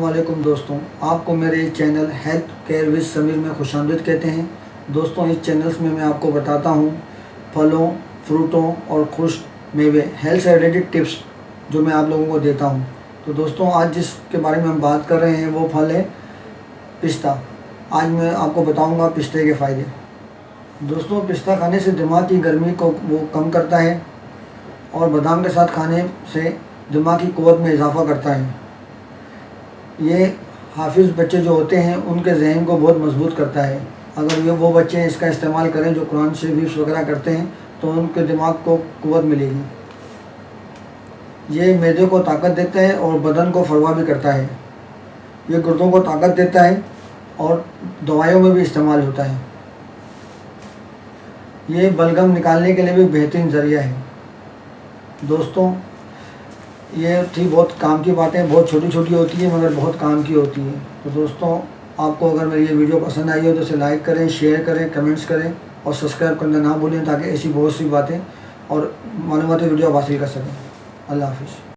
अस्सलाम वालेकुम दोस्तों, आपको मेरे channel health care with Sameer में खुशामदीद कहते हैं। दोस्तों, इस चैनल्स में मैं आपको बताता हूँ फलों, फ्रूटों और खुश्क मेवे हेल्थ से रिलेटेड टिप्स जो मैं आप लोगों को देता हूँ। तो दोस्तों, आज जिसके बारे में हम बात कर रहे हैं वो फल है पिस्ता। आज मैं आपको बताऊँगा पिस्ते के फ़ायदे। दोस्तों, पिस्ता खाने से दिमाग की गर्मी को वो कम करता है और बादाम के साथ खाने से दिमाग की क़ुव्वत में इजाफ़ा करता है। ये हाफिज़ बच्चे जो होते हैं उनके जहन को बहुत मजबूत करता है। अगर वो बच्चे इसका इस्तेमाल करें जो कुरान शरीफ वगैरह करते हैं तो उनके दिमाग को क़ुव्वत मिलेगी। ये मैदे को ताकत देता है और बदन को फरवा भी करता है। ये गुर्दों को ताकत देता है और दवाइयों में भी इस्तेमाल होता है। ये बलगम निकालने के लिए भी बेहतरीन ज़रिया है। दोस्तों, ये थी बहुत काम की बातें, बहुत छोटी छोटी होती है मगर बहुत काम की होती है। तो दोस्तों, आपको अगर मेरी ये वीडियो पसंद आई हो तो इसे लाइक करें, शेयर करें, कमेंट्स करें और सब्सक्राइब करना ना भूलें ताकि ऐसी बहुत सी बातें और मालूमाती वीडियो आप हासिल कर सकें। अल्लाह हाफिज़।